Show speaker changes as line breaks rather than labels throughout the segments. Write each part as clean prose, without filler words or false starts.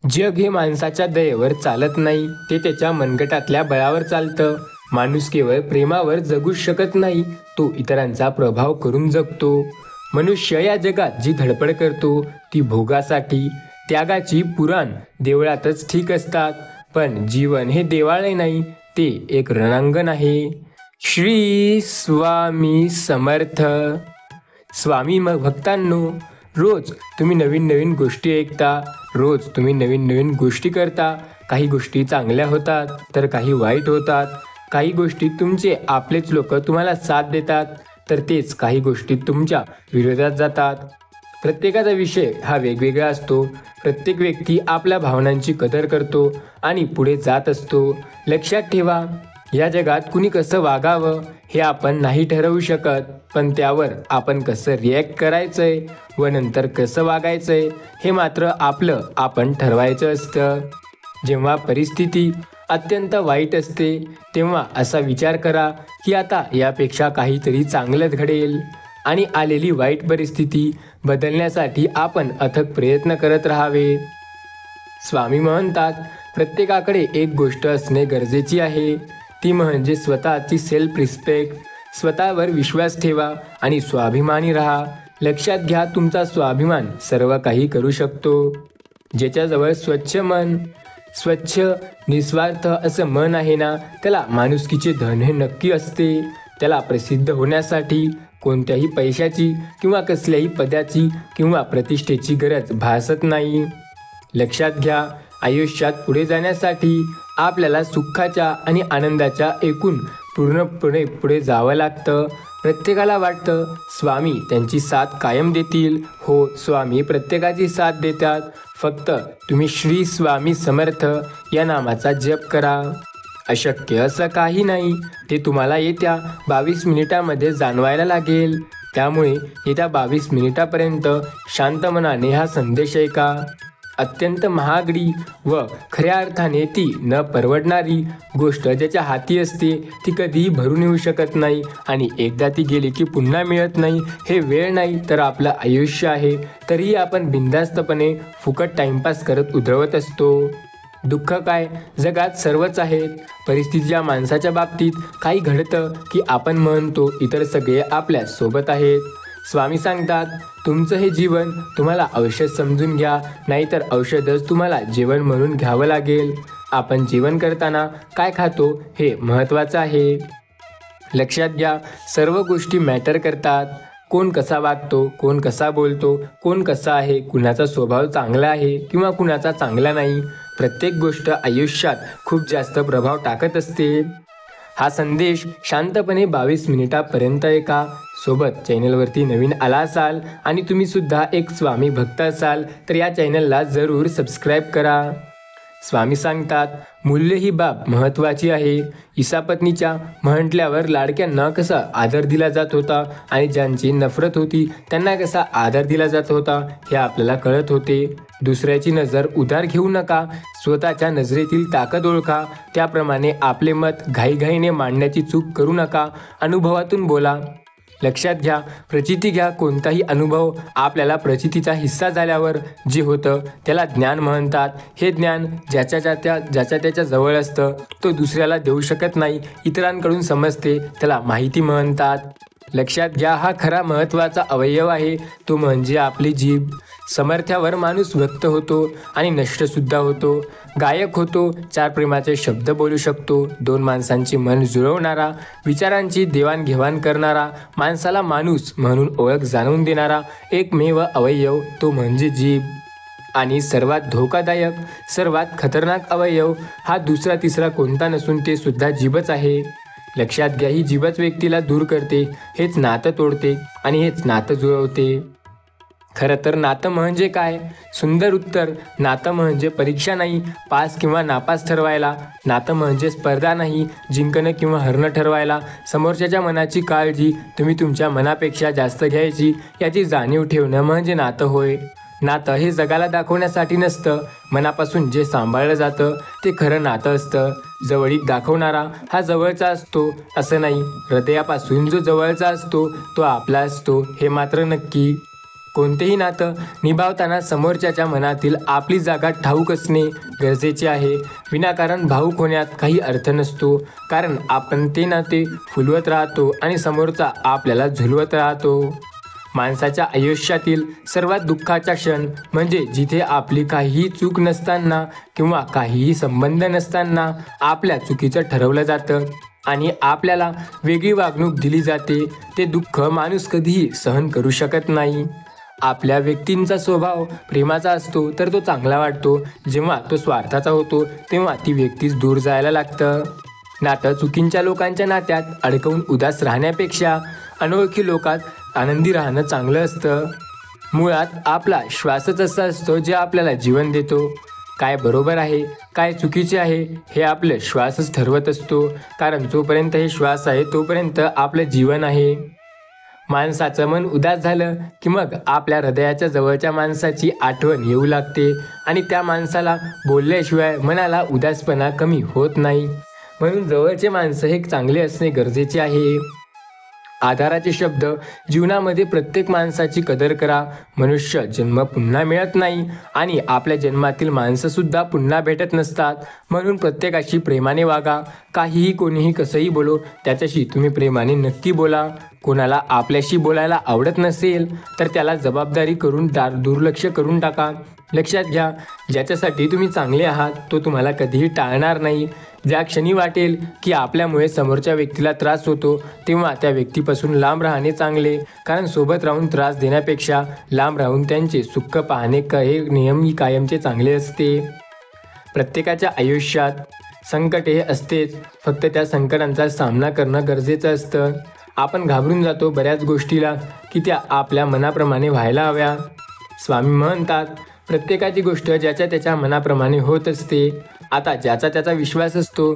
जग हे माणसाच्या दयेवर चालत नाही, ते त्याच्या मनगटातल्या बळावर चालतं. माणूस केवळ प्रेमावर जगूच शकत नाही, तो इतरांचा प्रभाव करून जगतो. मनुष्य या जगात जी धडपड करतो ती भोगासाठी. त्यागाची पुराण देवळातच ठीक असतात, पण जीवन हे देवालय नाही, ते एक रणांगण आहे. श्री स्वामी समर्थ. स्वामी भक्तांनो, रोज तुम्ही नवीन नवीन गोष्टी ऐकता, रोज तुम्ही नवीन नवीन गोष्टी करता. काही गोष्टी चांगल्या होतात तर काही वाईट होतात. काही गोष्टी तुमचे आपलेच लोक तुम्हाला साथ देतात, तर तेच काही गोष्टी तुमच्या विरोधात जातात. प्रत्येकाचा विषय हा वेगवेगळा असतो. प्रत्येक व्यक्ती आपल्या भावनांची कदर करतो आणि पुढे जात असतो. लक्षात ठेवा, या जगात कुणी कसं वागावं हे आपण नाही ठरवू शकत, पण त्यावर आपण कसं रिॲक्ट करायचंय व नंतर कसं वागायचंय हे मात्र आपलं आपण ठरवायचं असतं. जेव्हा परिस्थिती अत्यंत वाईट असते तेव्हा असा विचार करा की आता यापेक्षा काहीतरी चांगलंच घडेल, आणि आलेली वाईट परिस्थिती बदलण्यासाठी आपण अथक प्रयत्न करत राहावे. स्वामी म्हणतात, प्रत्येकाकडे एक गोष्ट असणे गरजेची आहे, ती म्हणजे स्वतःची सेल्फ रिस्पेक्ट. स्वतःवर विश्वास ठेवा आणि स्वाभिमानी राहा. लक्षात घ्या, तुमचा स्वाभिमान सर्व काही करू शकतो. ज्याच्याजवळ स्वच्छ मन, स्वच्छ निस्वार्थ असं मन आहे ना, त्याला माणुसकीचे धन हे नक्की असते. त्याला प्रसिद्ध होण्यासाठी कोणत्याही पैशाची किंवा कसल्याही पदाची किंवा प्रतिष्ठेची गरज भासत नाही. लक्षात घ्या, आयुष्यात पुढे जाण्यासाठी आपल्याला सुखाच्या आणि आनंदाच्या एकूण पूर्णपणे पुढे जावं लागतं. प्रत्येकाला वाटतं स्वामी त्यांची साथ कायम देतील. हो, स्वामी प्रत्येकाची साथ देतात. फक्त तुम्ही श्री स्वामी समर्थ या नामाचा जप करा. अशक्य असं काही नाही, ते तुम्हाला येत्या 22 मिनिटांमध्ये जाणवायला लागेल. त्यामुळे येत्या 22 मिनिटापर्यंत शांत मनाने हा संदेश ऐका. अत्यंत महागडी व खऱ्या अर्थाने ती न परवडणारी गोष्ट ज्याच्या हाती असते ती कधीही भरून येऊ शकत नाही, आणि एकदा ती गेली की पुन्हा मिळत नाही. हे वेळ नाही तर आपलं आयुष्य आहे, तरीही आपण बिनधास्तपणे फुकट टाइमपास करत उधळवत असतो. दुःख काय, जगात सर्वच आहेत. परिस्थितीच्या माणसाच्या बाबतीत काही घडतं की आपण म्हणतो इतर सगळे आपल्या सोबत आहेत. स्वामी सांगतात, तुमचं हे जीवन तुम्हाला औषध समजून घ्या, नाहीतर औषधच तुम्हाला जेवण म्हणून घ्यावं लागेल. आपण जेवण करताना काय खातो हे महत्त्वाचं आहे. लक्षात घ्या, सर्व गोष्टी मॅटर करतात. कोण कसा वागतो, कोण कसा बोलतो, कोण कसा आहे, कुणाचा स्वभाव चांगला आहे किंवा कुणाचा चांगला नाही, प्रत्येक गोष्ट आयुष्यात खूप जास्त प्रभाव टाकत असते. हा संदेश शांतपणे 22 मिनिटापर्यंत ऐका. सोबत चॅनलवरती नवीन आला असाल आणि तुम्ही सुद्धा एक स्वामी भक्त असाल तर या चॅनलला जरूर सबस्क्राईब करा. स्वामी सांगतात, मूल्य ही बाब महत्त्वाची आहे. ईसापत्नीच्या म्हटल्यावर लाडक्यांना कसा आदर दिला जात होता आणि ज्यांची नफरत होती त्यांना कसा आदर दिला जात होता हे आपल्याला कळत होते. दुसऱ्याची नजर उधार घेऊ नका, स्वतःच्या नजरेतील ताकद ओळखा. त्याप्रमाणे आपले मत घाईघाईने मांडण्याची चूक करू नका. अनुभवातून बोला. लक्षात घ्या, प्रचिती घ्या. कोणताही अनुभव आपल्याला प्रचितीचा हिस्सा झाल्यावर जे होतं त्याला ज्ञान म्हणतात. हे ज्ञान ज्याच्या त्याच्या जवळ असतं, तो दुसऱ्याला देऊ शकत नाही. इतरांकडून समजते, त्याला माहिती म्हणतात. लक्षात घ्या, हा खरा महत्त्वाचा अवयव आहे, तो म्हणजे आपली जीभ. समर्थ्यावर माणूस व्यक्त होतो आणि नष्टसुद्धा होतो. गायक होतो, 4 प्रेमाचे शब्द बोलू शकतो, 2 माणसांची मन जुळवणारा, विचारांची देवाणघेवाण करणारा, माणसाला माणूस म्हणून ओळख जाणवून देणारा एकमेव अवयव तो म्हणजे जीभ. आणि सर्वात धोकादायक, सर्वात खतरनाक अवयव हा दुसरा तिसरा कोणता नसून ते सुद्धा जीभच आहे. लक्षात घ्या, ही जीभच व्यक्तीला दूर करते, हेच नातं तोडते आणि हेच नातं जुळवते. खरं तर नातं म्हणजे काय? सुंदर उत्तर, नातं म्हणजे परीक्षा नाही, पास किंवा नापास ठरवायला. नातं म्हणजे स्पर्धा नाही, जिंकणं किंवा हरणं ठरवायला. समोरच्याच्या मनाची काळजी तुम्ही तुमच्या मनापेक्षा जास्त घ्यायची याची जाणीव ठेवणं म्हणजे नातं होय. नातं हे जगाला दाखवण्यासाठी नसतं, मनापासून जे सांभाळलं जातं ते खरं नातं असतं. जवळीक दाखवणारा हा जवळचा असतो असं नाही, हृदयापासून जो जवळचा असतो तो आपला असतो हे मात्र नक्की. कोणतेही नातं निभावताना समोरच्याच्या मनातील आपली जागा ठाऊक असणे गरजेचे आहे. विनाकारण भावूक होण्यात काही अर्थ नसतो, कारण आपण ते नाते फुलवत राहतो आणि समोरचा आपल्याला झुलवत राहतो. माणसाच्या आयुष्यातील सर्वात दुःखाचा क्षण म्हणजे जिथे आपली काहीही चूक नसताना किंवा काहीही संबंध नसताना आपल्या चुकीचं ठरवलं जातं आणि आपल्याला वेगळी वागणूक दिली जाते. ते दुःख माणूस कधीही सहन करू शकत नाही. आपल्या व्यक्तींचा स्वभाव प्रेमाचा असतो तर तो चांगला वाटतो. जेव्हा तो स्वार्थाचा होतो तेव्हा ती व्यक्तीच दूर जायला लागतं. नातं चुकीच्या लोकांच्या नात्यात अडकवून उदास राहण्यापेक्षा अनोळखी लोकात आनंदी राहणं चांगलं असतं. मुळात आपला श्वासच असा असतो जे आपल्याला जीवन देतो. काय बरोबर आहे काय चुकीचे आहे हे आपलं श्वासच ठरवत असतो, कारण जोपर्यंत हे श्वास आहे तोपर्यंत आपलं जीवन आहे. माणसाचं मन उदास झालं की मग आपल्या हृदयाच्या जवळच्या माणसाची आठवण येऊ लागते आणि त्या माणसाला बोलल्याशिवाय मनाला उदासपणा कमी होत नाही. म्हणून जवळचे माणसं हे चांगले असणे गरजेचे आहे. आधाराचे शब्द जीवनामध्ये प्रत्येक माणसाची कदर करा. मनुष्य जन्म पुन्हा मिळत नाही आणि आपल्या जन्मातील माणसंसुद्धा पुन्हा भेटत नसतात. म्हणून प्रत्येकाशी प्रेमाने वागा. काहीही कोणीही कसंही बोलो त्याच्याशी तुम्ही प्रेमाने नक्की बोला. कोणाला आपल्याशी बोलायला आवडत नसेल तर त्याला जबाबदारी करून दुर्लक्ष करून टाका. लक्षात घ्या, ज्याच्यासाठी तुम्ही चांगले आहात तो तुम्हाला कधीही टाळणार नाही. ज्या क्षणी वाटेल की आपल्यामुळे समोरच्या व्यक्तीला त्रास होतो तेव्हा त्या व्यक्तीपासून लांब राहणे चांगले, कारण सोबत राहून त्रास देण्यापेक्षा लांब राहून त्यांचे सुख पाहणे हे नेहमी कायमचे चांगले असते. प्रत्येकाच्या आयुष्यात संकट हे असतेच, फक्त त्या संकटांचा सामना करणं गरजेचं असतं. आपण घाबरून जातो बऱ्याच गोष्टीला की त्या आपल्या मनाप्रमाणे व्हायला हव्या. स्वामी म्हणतात, प्रत्येकाची गोष्ट ज्याच्या त्याच्या मनाप्रमाणे होत असते. आता ज्याचा त्याचा विश्वास असतो,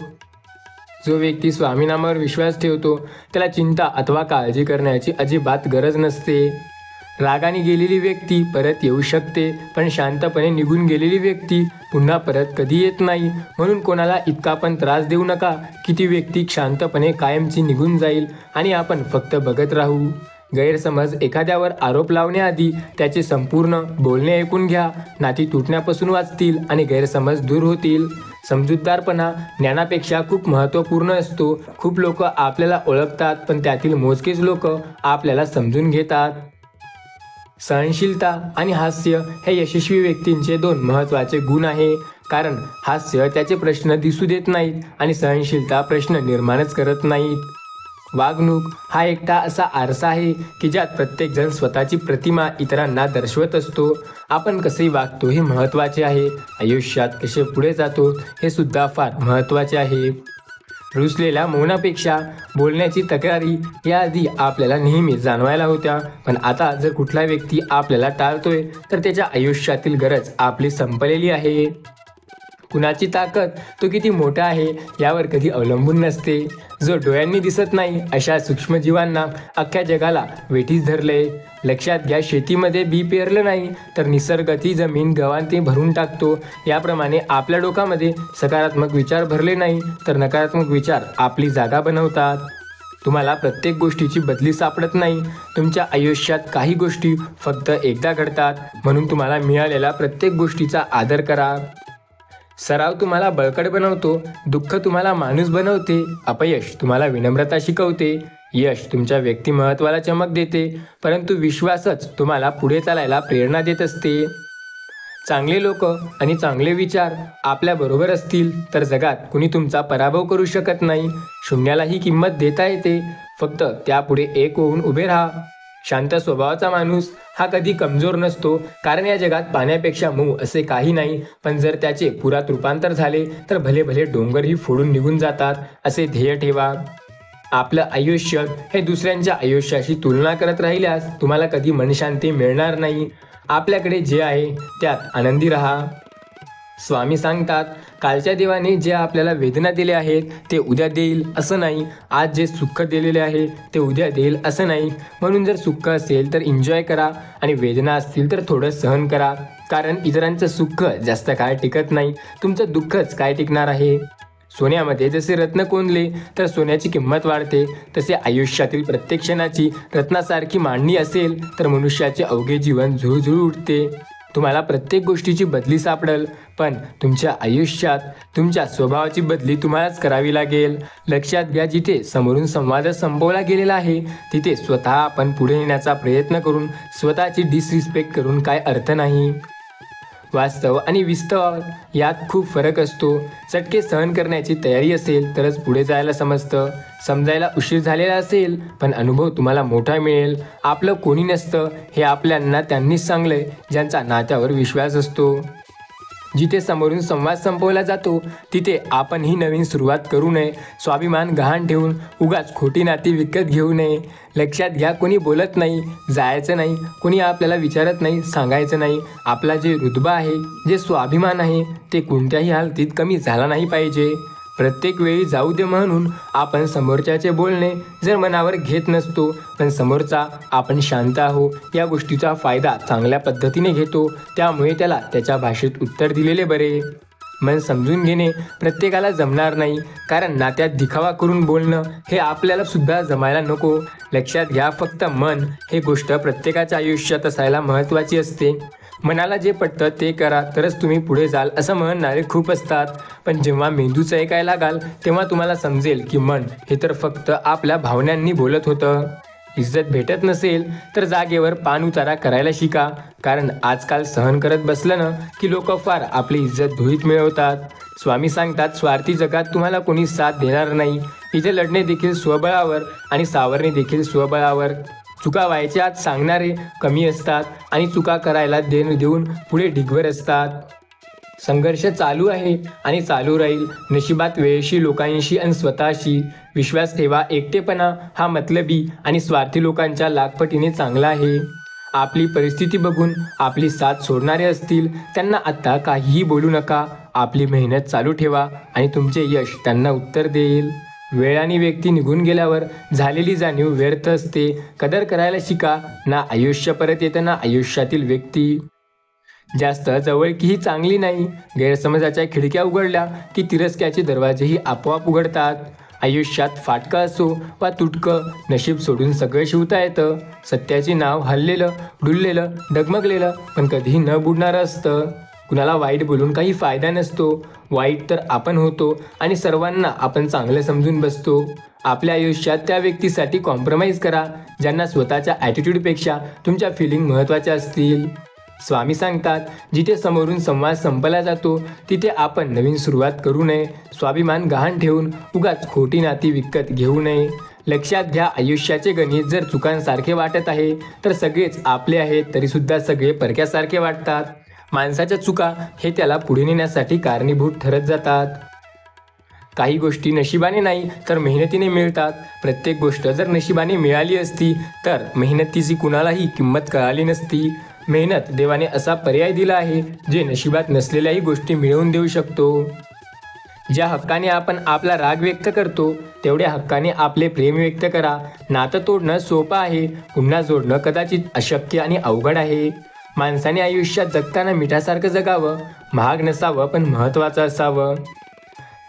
जो व्यक्ती स्वामीनामावर विश्वास ठेवतो त्याला चिंता अथवा काळजी करण्याची अजिबात गरज नसते. रागाने गेलेली व्यक्ती परत येऊ शकते, पण शांतपणे निघून गेलेली व्यक्ती पुन्हा परत कधी येत नाही. म्हणून कोणाला इतका पण त्रास देऊ नका की ती व्यक्ती शांतपणे कायमची निघून जाईल आणि आपण फक्त बघत राहू. गैरसमज एखाद्यावर आरोप लावण्याआधी त्याचे संपूर्ण बोलणे ऐकून घ्या. नाती तुटण्यापासून वाचतील आणि गैरसमज दूर होतील. समजूतदारपणा ज्ञानापेक्षा खूप महत्त्वपूर्ण असतो. खूप लोक आपल्याला ओळखतात, पण त्यातील मोजकेच लोक आपल्याला समजून घेतात. सहनशीलता आणि हास्य हे यशस्वी व्यक्तींचे दोन महत्त्वाचे गुण आहे, कारण हास्य त्याचे प्रश्न दिसू देत नाहीत आणि सहनशीलता प्रश्न निर्माणच करत नाहीत. वागणूक हा एकटा असा आरसा आहे की ज्यात प्रत्येकजण स्वतःची प्रतिमा इतरांना दर्शवत असतो. आपण कसे वागतो हे महत्त्वाचे आहे. आयुष्यात कसे पुढे जातो हे सुद्धा फार महत्त्वाचे आहे. रुसलेल्या मौनापेक्षा बोलण्याची तक्रारी याआधी आपल्याला नेहमी जाणवायला होत्या, पण आता जर कुठला व्यक्ती आपल्याला टाळतोय तर त्याच्या आयुष्यातील गरज आपली संपलेली आहे. कुणाची ताकद तो किती मोठा आहे यावर कधी अवलंबून नसते. जो डोळ्यांनी दिसत नाही अशा सूक्ष्मजीवांना अख्ख्या जगाला वेठीस धरले. लक्षात घ्या, शेतीमध्ये बी पेरलं नाही तर निसर्ग ती जमीन गव्हाणे भरून टाकतो. याप्रमाणे आपल्या डोक्यामध्ये सकारात्मक विचार भरले नाही तर नकारात्मक विचार आपली जागा बनवतात. तुम्हाला प्रत्येक गोष्टीची बदली सापडत नाही. तुमच्या आयुष्यात काही गोष्टी फक्त एकदा घडतात, म्हणून तुम्हाला मिळालेल्या प्रत्येक गोष्टीचा आदर करा. सराव तुम्हाला बळकट बनवतो, दुःख तुम्हाला माणूस बनवते, अपयश तुम्हाला विनम्रता शिकवते, यश तुमच्या व्यक्तिमत्त्वाला चमक देते, परंतु विश्वासच तुम्हाला पुढे चालायला प्रेरणा देत असते. चांगले लोक आणि चांगले विचार आपल्याबरोबर असतील तर जगात कुणी तुमचा पराभव करू शकत नाही. शून्यालाही किंमत देता येते, फक्त त्यापुढे एक होऊन उभे राहा. शांत स्वभावाचा माणूस हा कधी कमजोर नसतो, कारण या जगात पाण्यापेक्षा मऊ असे काही नाही. पण जर त्याचे पुरात रूपांतर झाले तर भले भले डोंगरही फोडून निघून जातात, असे ध्येय ठेवा. आपलं आयुष्य हे दुसऱ्यांच्या आयुष्याशी तुलना करत राहिल्यास तुम्हाला कधी मनशांती मिळणार नाही. आपल्याकडे जे आहे त्यात आनंदी राहा. स्वामी सांगतात, कालच्या देवाने जे आपल्याला वेदना दिल्या आहेत ते उद्या देईल असं नाही. आज जे सुख दिलेले आहे ते उद्या देईल असं नाही. म्हणून जर सुख असेल तर एन्जॉय करा आणि वेदना असतील तर थोडं सहन करा, कारण इतरांचं सुख जास्त काळ टिकत नाही. तुमचं दुःखच काय टिकणार आहे. सोन्यामध्ये जसे रत्न कोंदले तर सोन्याची किंमत वाढते, तसे आयुष्यातील प्रत्येक क्षणाची रत्नासारखी मांडणी असेल तर मनुष्याचे अवघे जीवन झुळझुळ उठते. तुम्हाला प्रत्येक गोष्टीची बदली सापडेल, पण तुमच्या आयुष्यात तुमच्या स्वभावाची बदली तुम्हालाच करावी लागेल. लक्षात घ्या, जिथे समोरून संवाद संपवला गेलेला आहे तिथे स्वतः आपण पुढे येण्याचा प्रयत्न करून स्वतःची डिसरिस्पेक्ट करून काय अर्थ नाही. वास्तव आणि विस्तव यात खूप फरक असतो. चटके सहन करण्याची तयारी असेल तरच पुढे जायला समजतं. समजायला उशीर झालेला असेल पण अनुभव तुम्हाला मोठा मिळेल. आपलं कोणी नसतं हे आपल्यांना त्यांनीच सांगलंय ज्यांचा नात्यावर विश्वास असतो. जिथे समोरून संवाद संपवला जातो तिथे आपण ही नवीन सुरुवात करू नये. स्वाभिमान गहाण ठेवून उगाच खोटी नाती विकत घेऊ नये. लक्षात घ्या, कोणी बोलत नाही, जायचं नाही, कोणी आपल्याला विचारत नाही, सांगायचं नाही. आपला जे रुतबा आहे, जे स्वाभिमान आहे ते कोणत्याही हालतीत कमी झाला नाही पाहिजे. प्रत्येक वेळी जाऊ दे म्हणून आपण समोरच्याचे बोलणे जर मनावर घेत नसतो, पण समोरचा आपण शांत आहो या गोष्टीचा फायदा चांगल्या पद्धतीने घेतो, त्यामुळे त्याला त्याच्या भाषेत उत्तर दिलेले बरे. मन समजून घेणे प्रत्येकाला जमणार नाही, कारण नात्यात दिखावा करून बोलणं हे आपल्याला सुद्धा जमायला नको. लक्षात घ्या, फक्त मन हे गोष्ट प्रत्येकाच्या आयुष्यात असायला महत्त्वाची असते. मनाला जे पटतं ते करा तरच तुम्ही पुढे जाल असं म्हणणारे खूप असतात, पण जेव्हा मेंदूचं ऐकायला लागाल तेव्हा तुम्हाला समजेल की मन हे तर फक्त आपल्या भावनांनी बोलत होतं. इज्जत भेटत नसेल तर जागेवर पान उतारा करायला शिका, कारण आजकाल सहन करत बसलं ना की लोक फार आपली इज्जत धुळीत मिळवतात. स्वामी सांगतात, स्वार्थी जगात तुम्हाला कोणी साथ देणार नाही. इथे लढणे देखील स्वबळावर आणि सावरणे देखील स्वबळावर. चुका व्हायच्या आत सांगणारे कमी असतात आणि चुका करायला देऊन पुढे ढिगभर असतात. संघर्ष चालू आहे आणि चालू राहील. नशिबात वेळेशी, लोकांशी आणि स्वतःशी विश्वास ठेवा. एकटेपणा हा मतलबी आणि स्वार्थी लोकांच्या लाखपटीने चांगला आहे. आपली परिस्थिती बघून आपली साथ सोडणारे असतील त्यांना आत्ता काहीही बोलू नका. आपली मेहनत चालू ठेवा आणि तुमचे यश त्यांना उत्तर देईल. वेळ आणि व्यक्ती निघून गेल्यावर झालेली जाणीव व्यर्थ असते. कदर करायला शिका. ना आयुष्य परत येतं ना आयुष्यातील व्यक्ती. जास्त जवळकीही चांगली नाही. गैरसमजाच्या खिडक्या उघडल्या की तिरस्क्याचे दरवाजेही आपोआप उघडतात. आयुष्यात फाटका असो वा तुटकं, नशीब सोडून सगळं शिवता येतं. सत्याचे नाव हललेलं, डुललेलं, डगमगलेलं पण कधीही न बुडणारं असतं. कुणाला वाईट बोलून काही फायदा नसतो. वाईट तर आपण होतो आणि सर्वांना आपण चांगलं समजून बसतो. आपल्या आयुष्यात त्या व्यक्तीसाठी कॉम्प्रोमाइज करा ज्यांना स्वतःच्या ॲटिट्यूडपेक्षा तुमच्या फिलिंग महत्त्वाच्या असतील. स्वामी सांगतात, जिथे समोरून संवाद संपला जातो तिथे आपण नवीन सुरुवात करू नये. स्वाभिमान गहाण ठेवून उगाच खोटी नाती विकत घेऊ नये. लक्षात घ्या, आयुष्याचे गणित जर चुकांसारखे वाटत आहे तर सगळेच आपले आहेत तरीसुद्धा सगळे परक्यासारखे वाटतात. माणसाच्या चुका हे त्याला पुढे नेण्यासाठी कारणीभूत ठरत जातात. काही गोष्टी नशिबाने नाही तर मेहनतीने मिळतात. प्रत्येक गोष्ट जर नशिबाने मिळाली असती तर मेहनतीची कुणालाही किंमत कळाली नसती. मेहनत देवाने असा पर्याय दिला आहे जे नशिबात नसलेल्याही गोष्टी मिळवून देऊ शकतो. ज्या हक्काने आपण आपला राग व्यक्त करतो तेवढ्या हक्काने आपले प्रेम व्यक्त करा. नातं तोडणं सोपं आहे, पुन्हा जोडणं कदाचित अशक्य आणि अवघड आहे. माणसाने आयुष्यात जगताना मिठासारखं जगावं. महाग नसावं पण महत्त्वाचं असावं.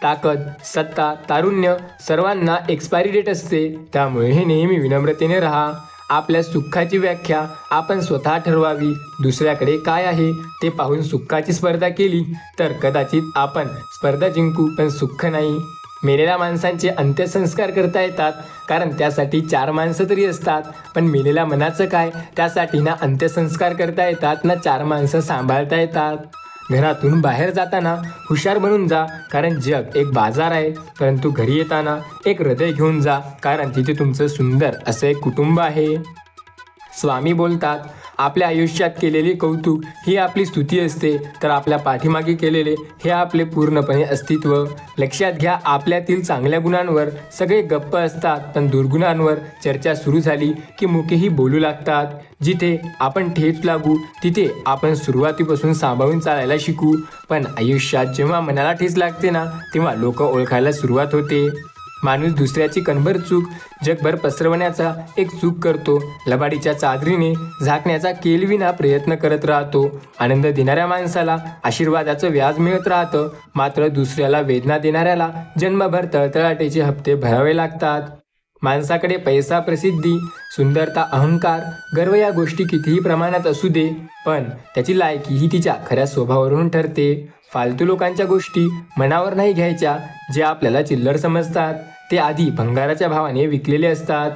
ताकद, सत्ता, तारुण्य सर्वांना एक्सपायरी डेट असते, त्यामुळे हे नेहमी विनम्रतेने राहा. आपल्या सुखाची व्याख्या आपण स्वतः ठरवावी. दुसऱ्याकडे काय आहे ते पाहून सुखाची स्पर्धा केली तर कदाचित आपण स्पर्धा जिंकू पण सुख नाही. मेलेल्या माणसांचे अंत्यसंस्कार करता येतात कारण त्यासाठी 4 माणसं तरी असतात, पण मेलेल्या मनाचं काय, त्यासाठी ना अंत्यसंस्कार करता येतात ना 4 माणसं सांभाळता येतात. घरातून बाहेर जाताना हुशार बनून जा, कारण जग एक बाजार आहे, परंतु घरी येताना एक हृदय घेऊन जा, कारण तिथे तुमचं सुंदर असं एक कुटुंब आहे. स्वामी बोलतात, आपल्या आयुष्यात केलेले कौतुक ही आपली स्तुती असते, तर आपल्या पाठीमागे केलेले हे आपले पूर्णपणे अस्तित्व. लक्षात घ्या, आपल्यातील चांगल्या गुणांवर सगळे गप्प असतात, पण दुर्गुणांवर चर्चा सुरू झाली की मुखेही बोलू लागतात. जिथे आपण ठेच लागू तिथे आपण सुरुवातीपासून सांभाळून चालायला शिकू, पण आयुष्यात जेव्हा मनाला ठेच लागते ना तेव्हा लोक ओळखायला सुरुवात होते. माणूस दुसऱ्याची कणभर चूक जगभर पसरवण्याचा एक चूक करतो. लबाडीच्या चादरीने झाकण्याचा केलविना प्रयत्न करत राहतो. आनंद देणाऱ्या माणसाला आशीर्वादाचं व्याज मिळत राहतं, मात्र दुसऱ्याला वेदना देणाऱ्याला जन्मभर तळतळाटेचे हप्ते भरावे लागतात. माणसाकडे पैसा, प्रसिद्धी, सुंदरता, अहंकार, गर्व या गोष्टी कितीही प्रमाणात असू दे, पण त्याची लायकी ही तिच्या खऱ्या स्वभावावरून ठरते. फालतू लोकांच्या गोष्टी मनावर नाही घ्यायच्या. जे आपल्याला चिल्लर समजतात ते आधी भंगाराच्या भावाने विकलेले असतात.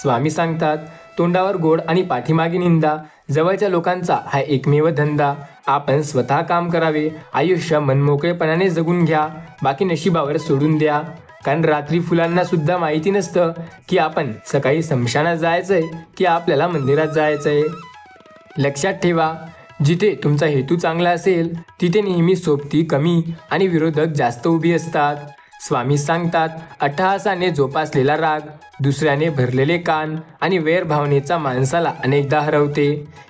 स्वामी सांगतात, तोंडावर गोड आणि पाठीमागे निंदा. जवळच्या लोकांचा हा एकमेव धंदा. आपण स्वतः काम करावे. आयुष्य मनमोकळेपणाने जगून घ्या. बाकी नशिबावर सोडून द्या. कारण रात्री फुलांना सुद्धा माहिती नसतं की आपण सकाळी स्मशानात जायचंय की आपल्याला मंदिरात जायचंय. लक्षात ठेवा, जिथे तुमचा हेतू चांगला असेल तिथे नेहमी सोबती कमी आणि विरोधक जास्त उभी असतात. स्वामी सांगतात, अट्टहासाने जोपासलेला राग, दुसऱ्याने भरलेले कान आणि वैर भावनेचा माणसाला अनेकदा हरवते.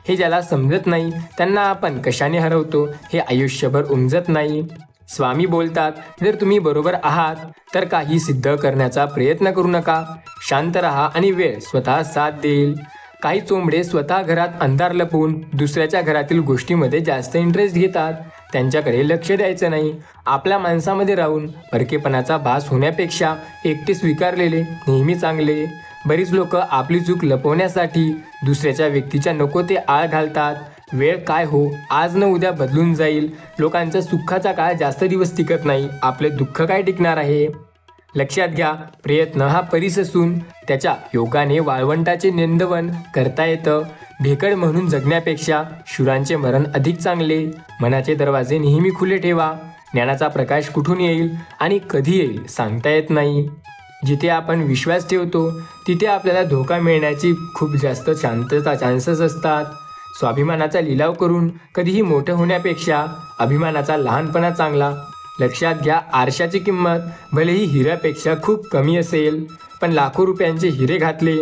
हे ज्याला समजत नाही त्यांना आपण कशाने हरवतो हे आयुष्यभर उमजत नाही. स्वामी बोलतात, जर तुम्ही बरोबर आहात तर काही सिद्ध करण्याचा प्रयत्न करू नका. शांत राहा आणि वेळ स्वतः साथ देईल. काही चोंबडे स्वतः घरात अंधार लपवून दुसऱ्याच्या घरातील गोष्टीमध्ये जास्त इंटरेस्ट घेतात. त्यांच्याकडे लक्ष द्यायचं नाही. आपल्या माणसामध्ये राहून परकेपणाचा भास होण्यापेक्षा एकटे स्वीकारलेले नेहमी चांगले. बरीच लोक आपली चूक लपवण्यासाठी दुसऱ्याच्या व्यक्तीच्या नको ते आळ घालतात. वेळ काय हो, आज न उद्या बदलून जाईल. लोकांचा सुखाचा काळ जास्त दिवस टिकत नाही. आपले दुःख काय टिकणार आहे? लक्षात घ्या, प्रयत्न हा परीस असून त्याच्या योगाने वाळवंटाचे नंदवन करता येतं. भेकड म्हणून जगण्यापेक्षा शूरांचे मरण अधिक चांगले. मनाचे दरवाजे नेहमी खुले ठेवा. ज्ञानाचा प्रकाश कुठून येईल आणि कधी येईल सांगता येत नाही. जिथे आपण विश्वास ठेवतो तिथे आपल्याला धोका मिळण्याची खूप जास्त चान्सेस असतात. स्वाभिमानाचा लिलाव करून कधीही मोठं होण्यापेक्षा अभिमानाचा लहानपणा चांगला. लक्षात घ्या, आरशाची किंमत भलेही हिऱ्यापेक्षा खूप कमी असेल, पण लाखो रुपयांचे हिरे घातले,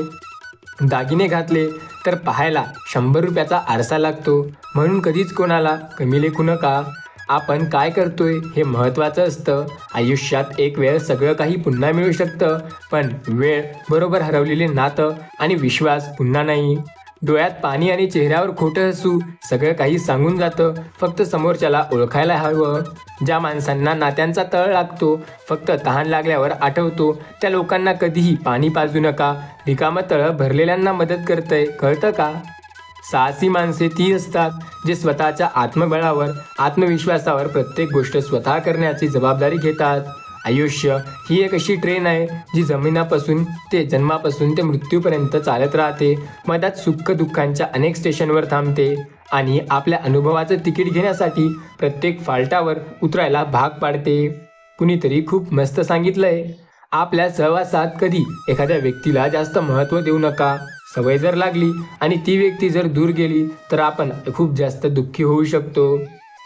दागिने घातले तर पाहायला 100 रुपयाचा आरसा लागतो. म्हणून कधीच कोणाला कमी लेखू नका. आपण काय करतोय हे महत्त्वाचं असतं. आयुष्यात एक वेळ सगळं काही पुन्हा मिळू शकतं, पण वेळ बरोबर हरवलेले नातं आणि विश्वास पुन्हा नाही. डोळ्यात पाणी आणि चेहऱ्यावर खोटं हसू सगळं काही सांगून जातं. फक्त समोरच्याला ओळखायला हवं. ज्या माणसांना नात्यांचा तळ लागतो, फक्त तहान लागल्यावर आठवतो, त्या लोकांना कधीही पाणी पाजू नका. रिकामं तळं भरलेल्यांना मदत करतंय, कळतं का? साहसी माणसे ती असतात जे स्वतःच्या आत्मबळावर, आत्मविश्वासावर प्रत्येक गोष्ट स्वतः करण्याची जबाबदारी घेतात. आयुष्य ही एक अशी ट्रेन आहे जी जन्मापासून ते मृत्यूपर्यंत चालत राहते. मधात सुख दुःखांच्या अनेक स्टेशनवर थांबते आणि आपल्या अनुभवाचं तिकीट घेण्यासाठी प्रत्येक फाल्टावर उतरायला भाग पाडते. कुणीतरी खूप मस्त सांगितलंय, आपल्या सहवासात कधी एखाद्या व्यक्तीला जास्त महत्त्व देऊ नका. सवय जर लागली आणि ती व्यक्ती जर दूर गेली तर आपण खूप जास्त दुःखी होऊ शकतो.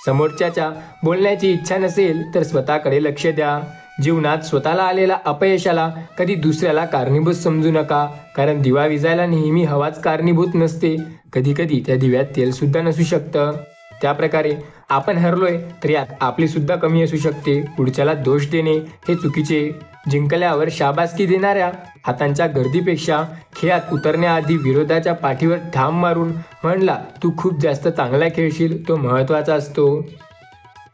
समोरच्याच्या बोलण्याची इच्छा नसेल तर स्वतःकडे लक्ष द्या. जीवनात स्वतःला आलेल्या अपयशाला कधी दुसऱ्याला कारणीभूत समजू नका, कारण दिवा विजायला नेहमी हवाच कारणीभूत नसते. कधी कधी त्या दिव्यात तेल सुद्धा नसू शकतं. त्या प्रकारे आपण हरलोय तर यात आपली सुद्धा कमी असू शकते. पुढच्याला दोष देणे हे चुकीचे. जिंकल्यावर शाबासकी देणाऱ्या हातांच्या गर्दीपेक्षा खेळात उतरण्याआधी विरोधाच्या पाठीवर ठाम मारून म्हणला तू खूप जास्त चांगला खेळशील तो महत्त्वाचा असतो.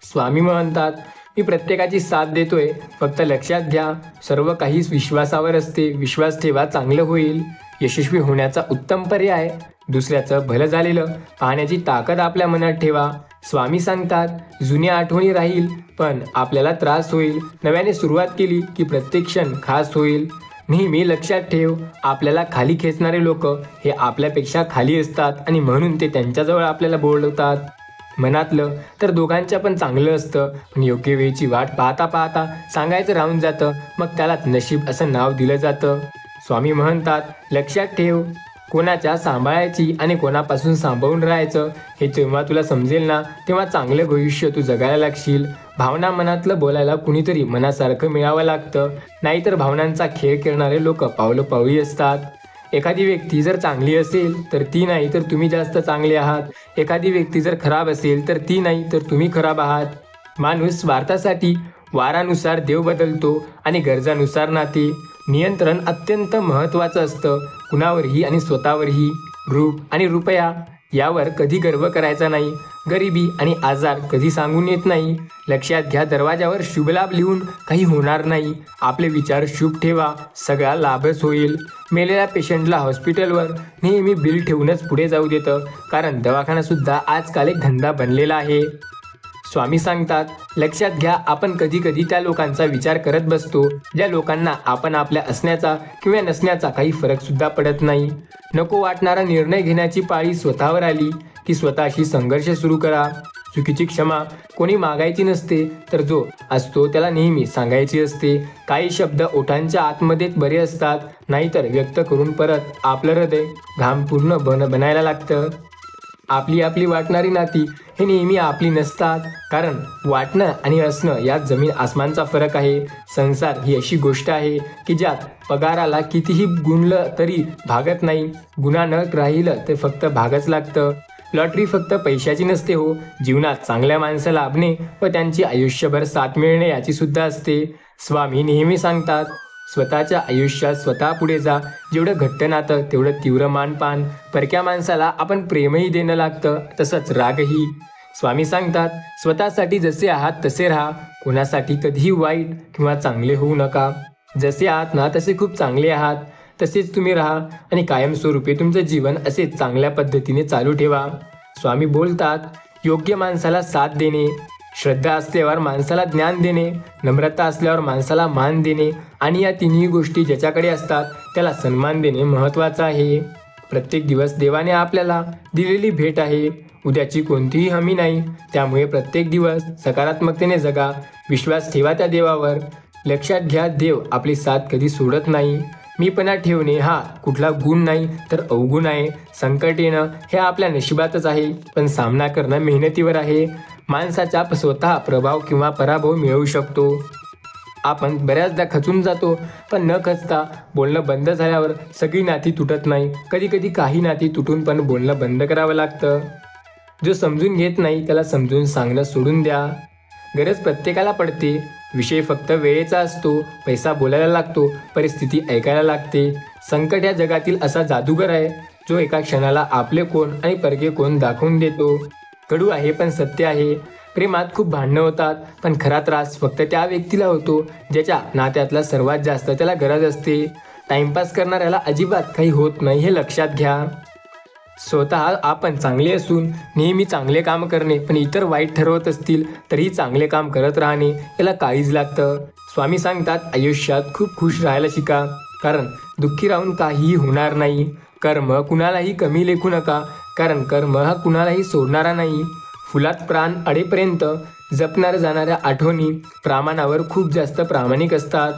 स्वामी म्हणतात, मी प्रत्येकाची साथ देतोय, फक्त लक्षात घ्या सर्व काही विश्वासावर असते. विश्वास ठेवा, चांगलं होईल. यशस्वी होण्याचा उत्तम पर्याय दुसऱ्याचं भलं झालेलं पाहण्याची ताकद आपल्या मनात ठेवा. स्वामी सांगतात, जुन्या आठवणी राहील पण आपल्याला त्रास होईल. नव्याने सुरुवात केली की प्रत्येक क्षण खास होईल. नेहमी लक्षात ठेव, आपल्याला खाली खेचणारे लोक हे आपल्यापेक्षा खाली असतात आणि म्हणून ते त्यांच्याजवळ आपल्याला बोलवतात. मनातलं तर दोघांच्या पण चांगलं असतं, पण योग्य वेळेची वाट पाहता पाहता सांगायचं राहून जातं, मग त्यालाच नशीब असं नाव दिलं जातं. स्वामी म्हणतात, लक्षात ठेव, कोणाच्या सांभाळायची आणि कोणापासून सांभाळून राहायचं हे जेव्हा तुला समजेल ना, तेव्हा चांगलं भविष्य तू जगायला लागशील. भावना मनातलं बोलायला कुणीतरी मनासारखं मिळावं लागतं, नाहीतर भावनांचा खेळ खेळणारे लोक पावलोपावली असतात. एखादी व्यक्ती जर चांगली असेल तर ती नाही तर तुम्ही जास्त चांगले आहात. एखादी व्यक्ती जर खराब असेल तर ती नाही तर तुम्ही खराब आहात. माणूस स्वार्थासाठी वारानुसार देव बदलतो आणि गरजानुसार नाते. नियंत्रण अत्यंत महत्त्वाचं असतं, कुणावरही आणि स्वतःवरही. रूप आणि रुपया यावर कधी गर्व करायचा नाही. गरिबी आणि आजार कधी सांगून येत नाही. लक्षात घ्या, दरवाजावर शुभलाभ लिहून काही होणार नाही. आपले विचार शुभ ठेवा, सगळा लाभच होईल. मेलेल्या पेशंटला हॉस्पिटलवर नेहमी बिल ठेवूनच पुढे जाऊ देतं, कारण दवाखानासुद्धा आजकाल एक धंदा बनलेला आहे. स्वामी सांगतात, लक्षात घ्या, आपण कधी कधी त्या लोकांचा विचार करत बसतो ज्या लोकांना आपण आपल्या असण्याचा किंवा नसण्याचा काही फरक सुद्धा पडत नाही. नको वाटणारा निर्णय घेण्याची पाळी स्वतःवर आली की स्वतःशी संघर्ष सुरू करा. चुकीची क्षमा कोणी मागायची नसते, तर जो असतो त्याला नेहमी सांगायची असते. काही शब्द ओठांच्या आतमध्येच बरे असतात, नाहीतर व्यक्त करून परत आपलं हृदय घाम पूर्ण बनायला लागतं. आपली वाटणारी नाती हे नेहमी आपली नसतात, कारण वाटणं आणि असणं यात जमीन आसमानचा फरक आहे. संसार ही अशी गोष्ट आहे की ज्यात पगाराला कितीही गुणलं तरी भागत नाही, गुन्हा न राहिलं तर फक्त भागच लागतं. लॉटरी फक्त पैशाची नसते हो, जीवनात चांगल्या माणसं लाभणे व त्यांची आयुष्यभर साथ मिळणे याची सुद्धा असते. स्वामी नेहमी सांगतात, स्वतःच्या आयुष्यात स्वतः पुढे जा. जेवढं घट्ट नातं तेवढं तीव्र मानपान. परक्या माणसाला आपण प्रेमही देणं लागतं, तसंच रागही. स्वामी सांगतात, स्वतःसाठी जसे आहात तसे राहा. कोणासाठी कधीही वाईट किंवा चांगले होऊ नका. जसे आहात ना तसे खूप चांगले आहात, तसेच तुम्ही राहा आणि कायमस्वरूपी तुमचं जीवन असे चांगल्या पद्धतीने चालू ठेवा. स्वामी बोलतात, योग्य माणसाला साथ देणे, श्रद्धा असल्यावर माणसाला ज्ञान देणे, नम्रता असल्यावर माणसाला मान देणे आणि या तिन्ही गोष्टी ज्याच्याकडे असतात त्याला सन्मान देणे महत्त्वाचं आहे. प्रत्येक दिवस देवाने आपल्याला दिलेली भेट आहे. उद्याची कोणतीही हमी नाही, त्यामुळे प्रत्येक दिवस सकारात्मकतेने जगा. विश्वास ठेवा त्या देवावर. लक्षात घ्या, देव आपली साथ कधी सोडत नाही. मीपणा ठेवणे हा कुठला गुण नाही तर अवगुण आहे. संकट येणं हे आपल्या नशिबातच आहे, पण सामना करणं मेहनतीवर आहे. माणसाचा स्वतः प्रभाव किंवा पराभव मिळवू शकतो. आपण बऱ्याचदा खचून जातो, पण न खचता बोलणं बंद झाल्यावर सगळी नाती तुटत नाही. कधी कधी काही नाती तुटून पण बोलणं बंद करावं लागतं. जो समजून घेत नाही त्याला समजून सांगणं सोडून द्या. गरज प्रत्येकाला पडते. विषय फक्त वेळेचा असतो. पैसा बोलायला लागतो, परिस्थिती ऐकायला लागते. संकट या जगातील असा जादूगर आहे जो एका क्षणाला आपले कोण आणि परके कोण दाखवून देतो. कडू आहे पण सत्य आहे. प्रेमात खूप भांडणं होतात, पण खरा त्रास फक्त त्या व्यक्तीला होतो ज्याच्या नात्यातला सर्वात जास्त त्याला गरज असते. टाइमपास करणाऱ्याला अजिबात काही होत नाही, हे लक्षात घ्या. स्वतः आपण चांगले असून नेहमी चांगले काम करणे, पण इतर वाईट ठरवत असतील तरीही चांगले काम करत राहणे याला काळीज लागतं. स्वामी सांगतात, आयुष्यात खूप खुश राहायला शिका, कारण दुःखी राहून काहीही होणार नाही. कर्म कुणालाही कमी लेखू नका, कारण कर्म हा कुणालाही सोडणारा नाही. फुलात प्राण अडेपर्यंत जपणाऱ्या जाणाऱ्या आठवणी प्रामाणावर खूप जास्त प्रामाणिक असतात.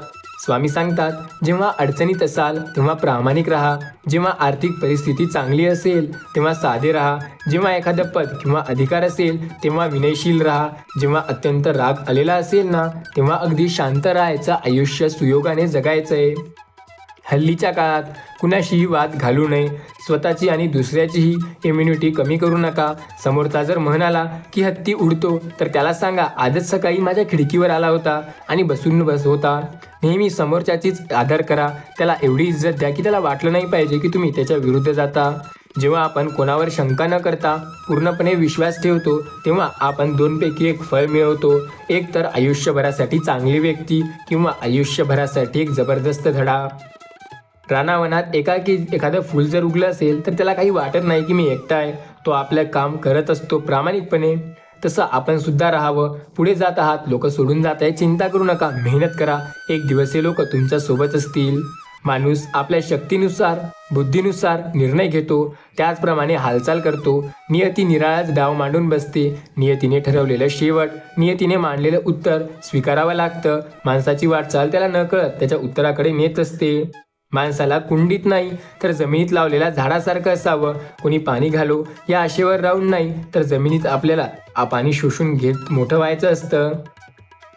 स्वामी सांगतात, जेव्हा अडचणीत असाल तेव्हा प्रामाणिक राहा. जेव्हा आर्थिक परिस्थिती चांगली असेल तेव्हा साधे राहा. जेव्हा एखादं पद किंवा अधिकार असेल तेव्हा विनयशील राहा. जेव्हा अत्यंत राग आलेला असेल ना तेव्हा अगदी शांत राहायचं. आयुष्य सुयोगाने जगायचं आहे. हल्लीच्या काळात कुणाशीही वाद घालू नये. स्वतःची आणि दुसऱ्याचीही इम्युनिटी कमी करू नका. समोरचा जर म्हणाला की हत्ती उडतो, तर त्याला सांगा, आजच सकाळी माझ्या खिडकीवर आला होता आणि बसून होता. नेहमी समोरच्याचीच आदर करा. त्याला एवढी इज्जत द्या की त्याला वाटलं नाही पाहिजे की तुम्ही त्याच्या विरुद्ध जाता. जेव्हा आपण कोणावर शंका न करता पूर्णपणे विश्वास ठेवतो तेव्हा आपण दोनपैकी एक फळ मिळवतो. एक तर आयुष्यभरासाठी चांगली व्यक्ती किंवा आयुष्यभरासाठी एक जबरदस्त धडा. रानावनात एकाकी एखादं फूल जर उगलं असेल तर त्याला काही वाटत नाही की मी एकटा आहे. तो आपलं काम करत असतो प्रामाणिकपणे. तसं आपण सुद्धा राहावं. पुढे जात आहात, लोक सोडून जात आहे, चिंता करू नका, मेहनत करा. एक दिवस हे लोक तुमच्या सोबत असतील. माणूस आपल्या शक्तीनुसार बुद्धीनुसार निर्णय घेतो, त्याचप्रमाणे हालचाल करतो. नियती निराळाच डाव मांडून बसते. नियतीने ठरवलेलं शेवट, नियतीने मांडलेलं उत्तर स्वीकारावं लागतं. माणसाची वाटचाल त्याला नकळत त्याच्या उत्तराकडे नेत असते. माणसाला कुंडीत नाही तर जमिनीत लावलेल्या झाडासारखं असावं. कोणी पाणी घालो या आशेवर राहून नाही, तर जमिनीत आपल्याला पाणी शोषून घेत मोठं व्हायचं असतं.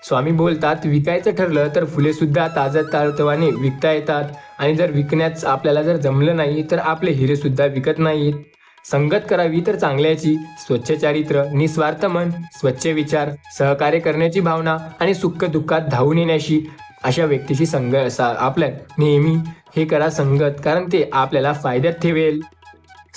स्वामी बोलतात, विकायचं ठरलं तर फुलेसुद्धा ताजतवाने विकता येतात, आणि जर विकण्याच आपल्याला जर जमलं नाही तर आपले हिरेसुद्धा विकत नाहीत. संगत करावी तर चांगल्याची, स्वच्छ चारित्र्य, निस्वार्थ मन, स्वच्छ विचार, सहकार्य करण्याची भावना आणि सुख दुःखात धावून येण्याशी अशा व्यक्तीशी आपल्या नेहमी हे करा संगत, कारण ते आपल्याला फायद्यात ठेवेल.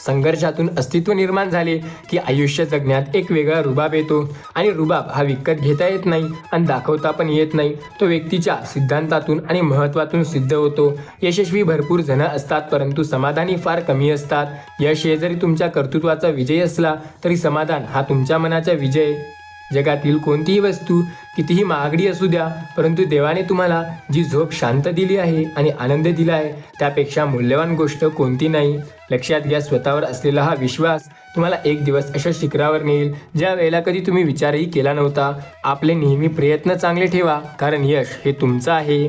संघर्षातून अस्तित्व निर्माण झाले की आयुष्य जगण्यात एक वेगळा रुबाब येतो आणि रुबाब हा विकत घेता येत नाही आणि दाखवता पण येत नाही. तो व्यक्तीच्या सिद्धांतातून आणि महत्त्वातून सिद्ध होतो. यशस्वी भरपूर जण असतात, परंतु समाधानी फार कमी असतात. यश हे जरी तुमच्या कर्तृत्वाचा विजय असला तरी समाधान हा तुमच्या मनाचा विजय. जगातील कोणतीही वस्तू कितीही महागडी असू द्या, परंतु देवाने तुम्हाला जी झोप शांत दिली आहे आणि आनंद दिला आहे त्यापेक्षा मूल्यवान गोष्ट कोणती नाही. लक्षात घ्या, स्वतःवर असलेला हा विश्वास तुम्हाला एक दिवस अशा शिखरावर नेईल ज्या वेळेला कधी तुम्ही विचारही केला नव्हता. आपले नेहमी प्रयत्न चांगले ठेवा, कारण यश हे तुमचं आहे.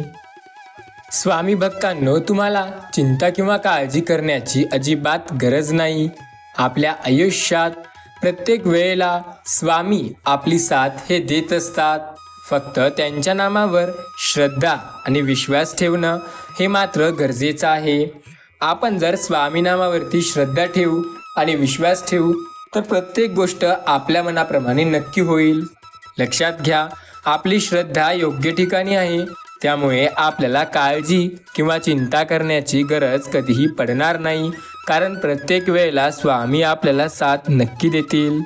स्वामी भक्तांनो, तुम्हाला चिंता किंवा काळजी करण्याची अजिबात गरज नाही. आपल्या आयुष्यात प्रत्येक वेळेला स्वामी आपली साथ हे देत असतात. फक्त त्यांच्या नामावर श्रद्धा आणि विश्वास ठेवणं हे मात्र गरजेचं आहे. आपण जर स्वामी नामावरती श्रद्धा ठेवू आणि विश्वास ठेवू तर प्रत्येक गोष्ट आपल्या मनाप्रमाणे नक्की होईल. लक्षात घ्या, आपली श्रद्धा योग्य ठिकाणी आहे, त्यामुळे आपल्याला काळजी किंवा चिंता करण्याची गरज कधीही पडणार नाही, कारण प्रत्येक वेळेला स्वामी आपल्याला साथ नक्की देतील.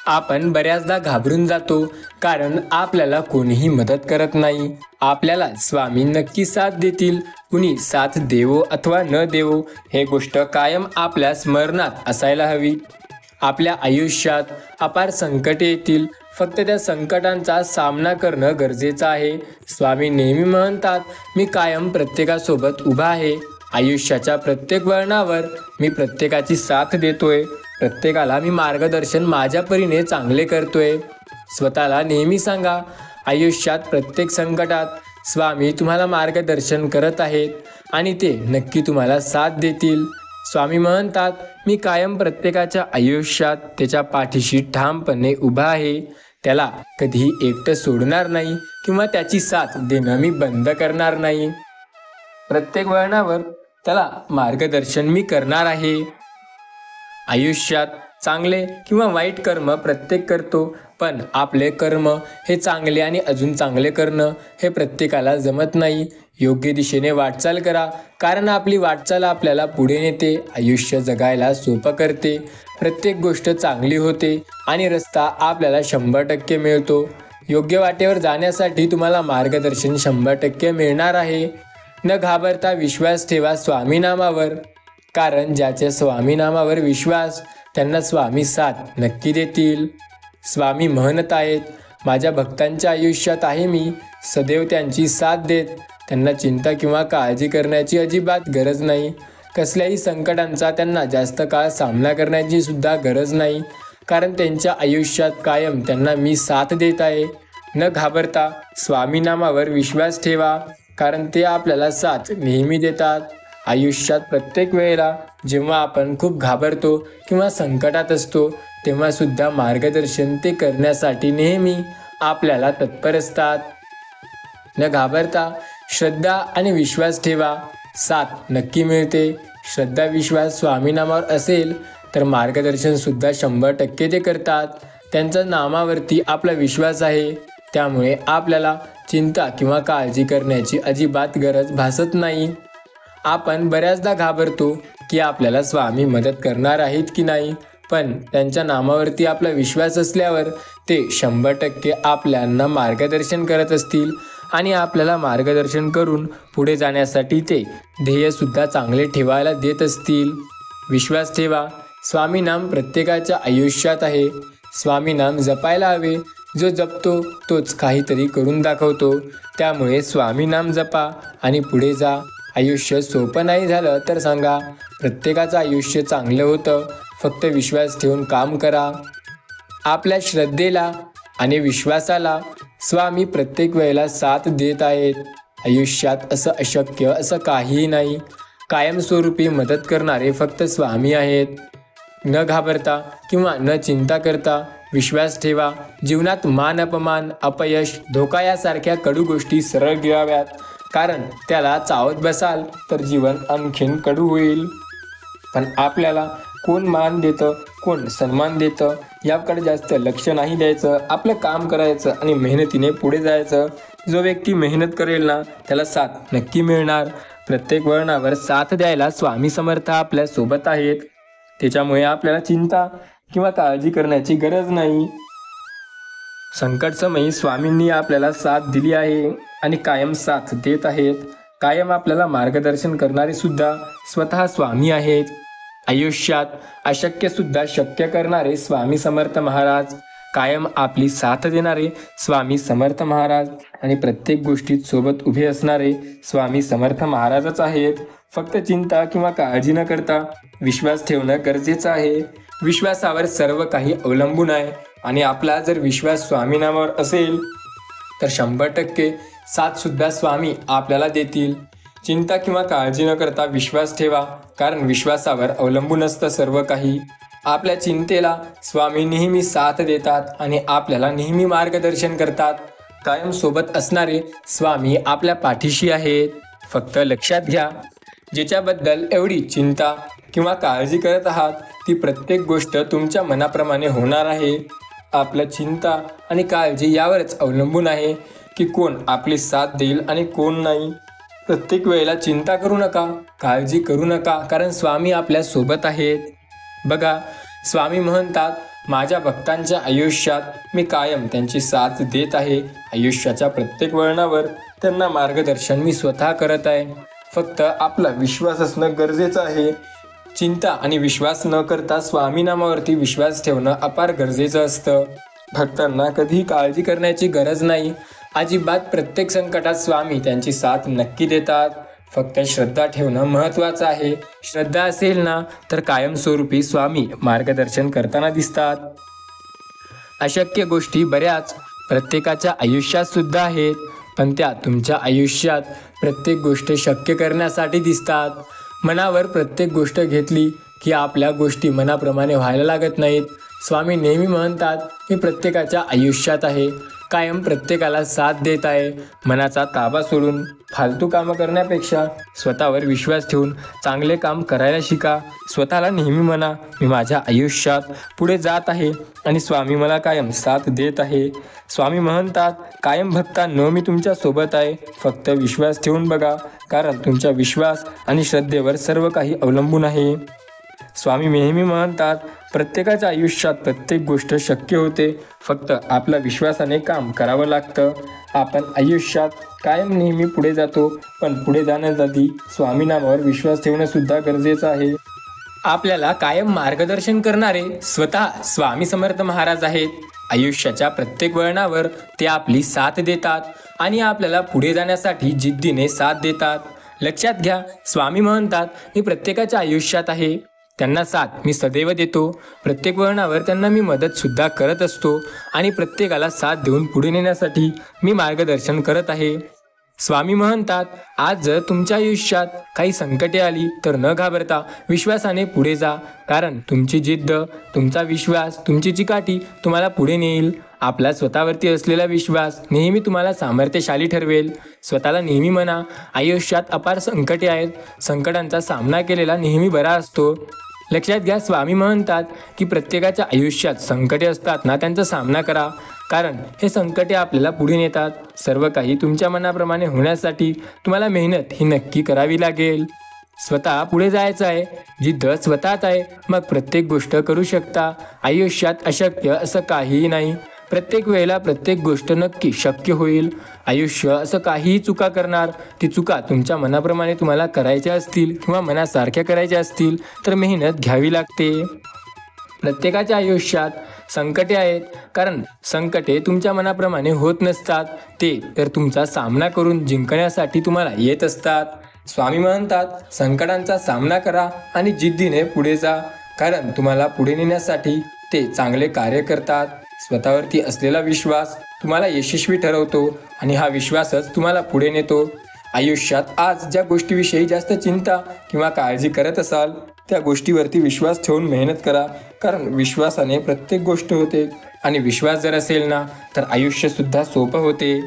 आपण बऱ्याचदा घाबरून जातो कारण आपल्याला कोणीही मदत करत नाही. आपल्याला स्वामी नक्की साथ देतील. कुणी साथ देवो अथवा न देवो हे गोष्ट कायम आपल्या स्मरणात असायला हवी. आपल्या आयुष्यात अपार संकटे येतील, फक्त त्या संकटांचा सामना करणं गरजेचं आहे. स्वामी नेहमी म्हणतात, मी कायम प्रत्येकासोबत उभा आहे. आयुष्याच्या प्रत्येक वळणावर मी प्रत्येकाची साथ देतोय. प्रत्येकाला मी मार्गदर्शन माझ्या परीने चांगले करतोय. स्वतःला नेहमी सांगा, आयुष्यात प्रत्येक संकटात स्वामी तुम्हाला मार्गदर्शन करत आहेत आणि ते नक्की तुम्हाला साथ देतील. स्वामी म्हणतात, मी कायम प्रत्येकाच्या आयुष्यात त्याच्या पाठीशी ठामपणे उभा आहे. त्याला कधीही एकटं सोडणार नाही किंवा त्याची साथ देणं मी बंद करणार नाही. प्रत्येक वळणावर त्याला मार्गदर्शन मी करणार आहे. आयुष्यात चांगले किंवा वाईट कर्म प्रत्येक करतो, पण आपले कर्म हे चांगले आणि अजून चांगले करणं हे प्रत्येकाला जमत नाही. योग्य दिशेने वाटचाल करा, कारण आपली वाटचाल आपल्याला पुढे नेते, आयुष्य जगायला सोपं करते. प्रत्येक गोष्ट चांगली होते आणि रस्ता आपल्याला 100% मिळतो. योग्य वाटेवर जाण्यासाठी तुम्हाला मार्गदर्शन 100% मिळणार आहे. न घाबरता विश्वास ठेवा स्वामी नामावर, कारण ज्याच्या स्वामी नामावर विश्वास त्यांना स्वामी साथ नक्की देतील. स्वामी म्हणत आहेत, माझ्या भक्तांच्या आयुष्यात आहे मी, सदैव त्यांची साथ देत. त्यांना चिंता किंवा काळजी करण्याची अजिबात गरज नाही. कसल्याही संकटांचा त्यांना जास्त काळ सामना करण्याची सुद्धा गरज नाही, कारण त्यांच्या आयुष्यात कायम त्यांना मी साथ देत आहे. न घाबरता स्वामी नामावर विश्वास ठेवा, कारण ते आपल्याला साथ नेहमी देतात. आयुष्यात प्रत्येक वेळेला जेव्हा आपण खूप घाबरतो किंवा संकटात असतो तेव्हा सुद्धा मार्गदर्शन ते करण्यासाठी नेहमी आपल्याला तत्पर असतात. न घाबरता श्रद्धा आणि विश्वास ठेवा, साथ नक्की मिळते. श्रद्धा विश्वास स्वामी नामावर असेल तर मार्गदर्शन सुद्धा 100% ते करतात. त्यांच्या नामावरती आपला विश्वास आहे, त्यामुळे आपल्याला चिंता किंवा काळजी करण्याची अजिबात गरज भासत नाही. आपण बऱ्याचदा घाबरतो की आपल्याला स्वामी मदत करणार आहेत की नाही, पण त्यांच्या नामावरती आपला विश्वास असल्यावर ते 100% आपल्यांना मार्गदर्शन करत असतील आणि आपल्याला मार्गदर्शन करून पुढे जाण्यासाठी ते ध्येयसुद्धा चांगले ठेवायला देत असतील. विश्वास ठेवा, स्वामी नाम प्रत्येकाच्या आयुष्यात आहे. स्वामी नाम जपायला हवे. जो जपतो तोच काहीतरी करून दाखवतो. त्यामुळे स्वामी नाम जपा आणि पुढे जा. आयुष्य सोपं नाही झालं तर सांगा, प्रत्येकाचं आयुष्य चांगलं होतं. फक्त विश्वास ठेवून काम करा. आपल्या श्रद्धेला आणि विश्वासाला स्वामी प्रत्येक वेळेला साथ देत आहेत. आयुष्यात असं अशक्य असं काहीही नाही. कायमस्वरूपी मदत करणारे फक्त स्वामी आहेत. न घाबरता किंवा न चिंता करता विश्वास ठेवा. जीवनात मान अपमान, अपयश, धोका यासारख्या कडू गोष्टी सरळ गिळाव्यात, कारण त्याला चावत बसाल तर जीवन आणखीन कडू होईल. पण आपल्याला कोण मान देतं, कोण सन्मान देतं याकडे जास्त लक्ष नाही द्यायचं. आपलं काम करायचं आणि मेहनतीने पुढे जायचं. जो व्यक्ती मेहनत करेल ना त्याला साथ नक्की मिळणार. प्रत्येक वळणावर साथ द्यायला स्वामी समर्थ आपल्या सोबत आहेत. त्याच्यामुळे आपल्याला चिंता किंवा काळजी करण्याची गरज नाही. संकटसमयी स्वामींनी आपल्याला साथ दिली आहे आणि कायम साथ देत आहेत. कायम आपल्याला मार्गदर्शन करणारे सुद्धा स्वतः स्वामी आहेत. आयुष्यात अशक्य सुद्धा शक्य करणारे स्वामी समर्थ महाराज, कायम आपली साथ देणारे स्वामी समर्थ महाराज आणि प्रत्येक गोष्टीत सोबत उभे असणारे स्वामी समर्थ महाराजच आहेत. फक्त चिंता किंवा काळजी न करता विश्वास ठेवणं गरजेचं आहे. विश्वासावर सर्व काही अवलंबून आहे आणि आपला जर विश्वास स्वामी नामावर असेल तर 100% साथ सुद्धा स्वामी आपल्याला देतील. चिंता किंवा काळजी न करता विश्वास ठेवा, कारण विश्वासावर अवलंबून असतं सर्व काही. आपल्या चिंतेला स्वामी नेहमी साथ देतात आणि आपल्याला नेहमी मार्गदर्शन करतात. कायम सोबत असणारे स्वामी आपल्या पाठीशी आहेत. फक्त लक्षात घ्या, ज्याच्याबद्दल एवढी चिंता किंवा काळजी करत आहात ती प्रत्येक गोष्ट तुमच्या मनाप्रमाणे होणार आहे. आपल्या चिंता आणि काळजी यावरच अवलंबून आहे की कोण आपली साथ देईल आणि कोण नाही. प्रत्येक वेळेला चिंता करू नका, काळजी करू नका, कारण स्वामी आपल्या सोबत आहेत. बघा, स्वामी म्हणतात, माझ्या भक्तांच्या आयुष्यात मी कायम त्यांची साथ देत आहे. आयुष्याच्या प्रत्येक वळणावर त्यांना मार्गदर्शन मी स्वतः करत आहे. फक्त आपला विश्वास असणं गरजेचं आहे. चिंता आणि विश्वास न करता स्वामी नामावरती विश्वास ठेवणं अपार गरजेचं असतं. भक्तांना कधीही काळजी करण्याची गरज नाही. अजिबात प्रत्येक संकटात स्वामी त्यांची साथ नक्की देतात. फक्त श्रद्धा ठेवणं महत्त्वाचं आहे. श्रद्धा असेल ना तर कायमस्वरूपी स्वामी मार्गदर्शन करताना दिसतात. अशक्य गोष्टी बऱ्याच प्रत्येकाच्या आयुष्यात सुद्धा आहेत, पण त्या तुमच्या आयुष्यात प्रत्येक गोष्ट शक्य करण्यासाठी दिसतात. मनावर प्रत्येक गोष्ट घेतली की आपल्या गोष्टी मनाप्रमाणे व्हायला लागत नाहीत. स्वामी नेहमी म्हणतात, मी प्रत्येकाच्या आयुष्यात आहे, कायम प्रत्येकाला साथ देत आहे. मनाचा ताबा सोडून फालतू कामं करण्यापेक्षा स्वतःवर विश्वास ठेवून चांगले काम करायला शिका. स्वतःला नेहमी म्हणा, मी माझ्या आयुष्यात पुढे जात आहे आणि स्वामी मला कायम साथ देत आहे. स्वामी म्हणतात, कायम भक्तांनो, मी तुमच्या सोबत आहे. फक्त विश्वास ठेवून बघा, कारण तुमच्या विश्वास आणि श्रद्धेवर सर्व काही अवलंबून आहे. स्वामी नेहमी म्हणतात, प्रत्येकाच्या आयुष्यात प्रत्येक गोष्ट शक्य होते, फक्त आपल्या विश्वासाने काम करावं लागतं. आपण आयुष्यात कायम नेहमी पुढे जातो, पण पुढे जाण्यासाठी स्वामी नामावर विश्वास ठेवणं सुद्धा गरजेचं आहे. आपल्याला कायम मार्गदर्शन करणारे स्वतः स्वामी समर्थ महाराज आहेत. आयुष्याच्या प्रत्येक वळणावर ते आपली साथ देतात आणि आपल्याला पुढे जाण्यासाठी जिद्दीने साथ देतात. लक्षात घ्या, स्वामी म्हणतात, मी प्रत्येकाच्या आयुष्यात आहे, त्यांना साथ मी सदैव देतो. प्रत्येक वळणावर त्यांना मी मदतसुद्धा करत असतो आणि प्रत्येकाला साथ देऊन पुढे नेण्यासाठी मी मार्गदर्शन करत आहे. स्वामी म्हणतात, आज जर तुमच्या आयुष्यात काही संकटे आली तर न घाबरता विश्वासाने पुढे जा, कारण तुमची जिद्द, तुमचा विश्वास, तुमची चिकाटी तुम्हाला पुढे नेईल. आपला स्वतःवरती असलेला विश्वास नेहमी तुम्हाला सामर्थ्यशाली ठरवेल. स्वतःला नेहमी म्हणा, आयुष्यात अपार संकटे आहेत, संकटांचा सामना केलेला नेहमी बरा असतो. लक्षात घ्या, स्वामी म्हणतात की प्रत्येकाच्या आयुष्यात संकटे असतात ना, त्यांचा सामना करा, कारण हे संकटे आपल्याला पुढे नेतात. सर्व काही तुमच्या मनाप्रमाणे होण्यासाठी तुम्हाला मेहनत ही नक्की करावी लागेल. स्वतः पुढे जायचं आहे, जिद्द स्वतःच आहे, मग प्रत्येक गोष्ट करू शकता. आयुष्यात अशक्य असं काहीही नाही. प्रत्येक वेळेला प्रत्येक गोष्ट नक्की शक्य होईल. आयुष्य असं काहीही चुका करणार, ती चुका तुमच्या मनाप्रमाणे तुम्हाला करायच्या असतील किंवा मनासारख्या करायच्या असतील तर मेहनत घ्यावी लागते. प्रत्येकाच्या आयुष्यात संकटे आहेत, कारण संकटे तुमच्या मनाप्रमाणे होत नसतात, ते तर तुमचा सामना करून जिंकण्यासाठी तुम्हाला येत असतात. स्वामी म्हणतात, संकटांचा सामना करा आणि जिद्दीने पुढे जा, कारण तुम्हाला पुढे नेण्यासाठी ते चांगले कार्य करतात. स्वतःवरती असलेला विश्वास तुम्हाला यशस्वी ठरवतो आणि हा विश्वासच तुम्हाला पुढे नेतो. आयुष्यात आज ज्या गोष्टीविषयी जास्त चिंता किंवा काळजी करत असाल त्या गोष्टीवरती विश्वास ठेवून मेहनत करा, कारण विश्वासाने प्रत्येक गोष्ट होते आणि विश्वास जर असेल ना तर आयुष्यसुद्धा सोपं होते.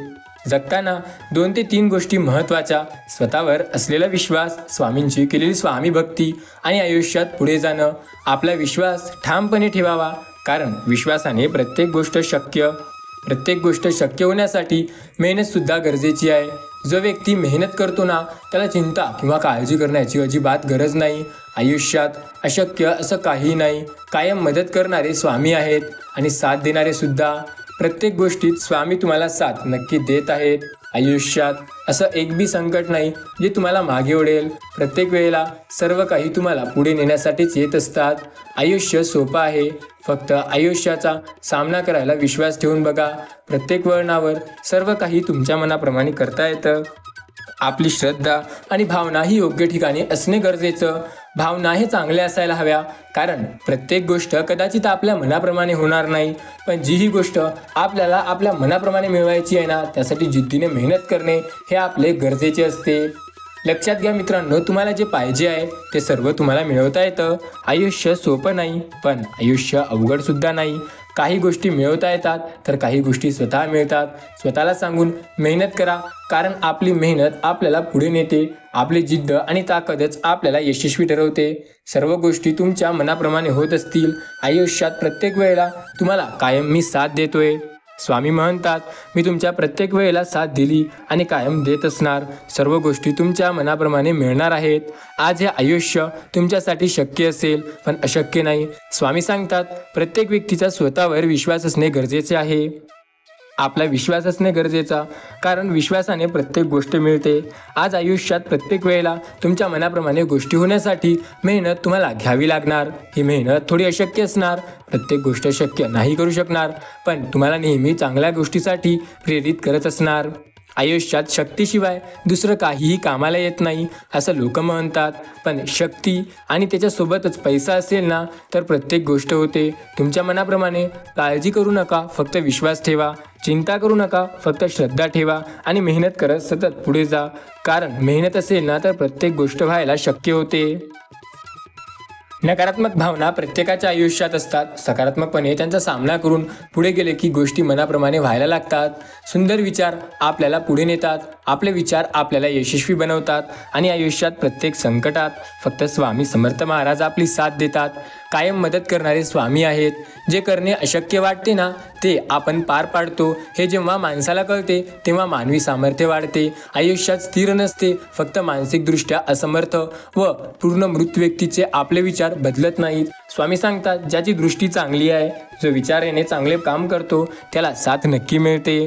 जगताना 2 ते 3 गोष्टी महत्त्वाच्या: स्वतःवर असलेला विश्वास, स्वामींची केलेली स्वामी भक्ती आणि आयुष्यात पुढे जाणं. आपला विश्वास ठामपणे ठेवावा, कारण विश्वासाने प्रत्येक गोष्ट शक्य होण्यासाठी मेहनतसुद्धा गरजेची आहे. जो व्यक्ती मेहनत करतो ना, त्याला चिंता किंवा काळजी करण्याची अजिबात गरज नाही. आयुष्यात अशक्य असं काहीही नाही. कायम मदत करणारे स्वामी आहेत आणि साथ देणारे सुद्धा. प्रत्येक गोष्टीत स्वामी तुम्हाला साथ नक्की देत आहेत. आयुष्यात असं एक बी संकट नाही जे तुम्हाला मागे ओढेल. प्रत्येक वेळेला सर्व काही तुम्हाला पुढे नेण्यासाठीच येत असतात. आयुष्य सोपं आहे. फक्त आयुष्याचा सामना करायला विश्वास ठेवून बघा. प्रत्येक वळणावर सर्व काही तुमच्या मनाप्रमाणे करता येतं. आपली श्रद्धा आणि भावना ही योग्य ठिकाणी असणे गरजेचं. भावना हे चांगल्या असायला हव्या, कारण प्रत्येक गोष्ट कदाचित आपल्या मनाप्रमाणे होणार नाही. पण जीही गोष्ट आपल्याला आपल्या मनाप्रमाणे मिळवायची आहे ना, त्यासाठी जिद्दीने मेहनत करणे हे आपले गरजेचे असते. लक्षात घ्या मित्रांनो, तुम्हाला जे पाहिजे आहे ते सर्व तुम्हाला मिळवता येतं. आयुष्य सोपं नाही, पण आयुष्य अवघडसुद्धा नाही. काही गोष्टी मिळवता येतात तर काही गोष्टी स्वतः मिळतात. स्वतःला सांगून मेहनत करा, कारण आपली मेहनत आपल्याला पुढे नेते. आपली जिद्द आणि ताकदच आपल्याला यशस्वी ठरवते. सर्व गोष्टी तुमच्या मनाप्रमाणे होत असतील. आयुष्यात प्रत्येक वेळेला तुम्हाला कायम मी साथ देतोय. स्वामी म्हणतात, मी तुमच्या प्रत्येक वेळेला साथ दिली आणि कायम देत असणार. सर्व गोष्टी तुमच्या मनाप्रमाणे मिळणार आहेत. आज हे आयुष्य तुमच्यासाठी शक्य असेल, पण अशक्य नाही. स्वामी सांगतात, प्रत्येक व्यक्तीचा स्वतःवर विश्वास असणे गरजेचे आहे. आपला विश्वास असणे गरजेचा, कारण विश्वासाने प्रत्येक गोष्ट मिळते. आज आयुष्यात प्रत्येक वेळेला तुमच्या मनाप्रमाणे गोष्टी होण्यासाठी मेहनत तुम्हाला घ्यावी लागणार. ही मेहनत थोडी अशक्य असणार. प्रत्येक गोष्ट शक्य नाही करू शकणार, पण तुम्हाला नेहमी चांगल्या गोष्टीसाठी प्रेरित करत असणार. आयुष्यात शक्तीशिवाय दुसरं काहीही कामाला येत नाही असं लोक म्हणतात, पण शक्ती आणि त्याच्यासोबतच पैसा असेल ना, तर प्रत्येक गोष्ट होते. तुमच्या मनाप्रमाणे. काळजी करू नका, फक्त विश्वास ठेवा. चिंता करू नका, फक्त श्रद्धा ठेवा आणि मेहनत करत सतत पुढे जा. कारण मेहनत असेल ना, तर प्रत्येक गोष्ट व्हायला शक्य होते. नकारात्मक भावना प्रत्येकाच्या आयुष्यात असतात. सकारात्मकपणे त्यांचा सामना करून पुढे गेले की गोष्टी मनाप्रमाणे व्हायला लागतात. सुंदर विचार आपल्याला पुढे नेतात. आपले विचार आपल्याला यशस्वी बनवतात आणि आयुष्यात प्रत्येक संकटात फक्त स्वामी समर्थ महाराज आपली साथ देतात. कायम मदत करणारे स्वामी आहेत. जे करणे अशक्य वाटते ना, ते आपण पार पाडतो. हे जेव्हा माणसाला कळते तेव्हा मानवी सामर्थ्य वाढते. आयुष्यात स्थिर नसते, फक्त मानसिकदृष्ट्या असमर्थ व पूर्ण मृत व्यक्तीचे आपले विचार बदलत नाहीत. स्वामी सांगतात, ज्याची दृष्टी चांगली आहे, जो विचाराने चांगले काम करतो, त्याला साथ नक्की मिळते.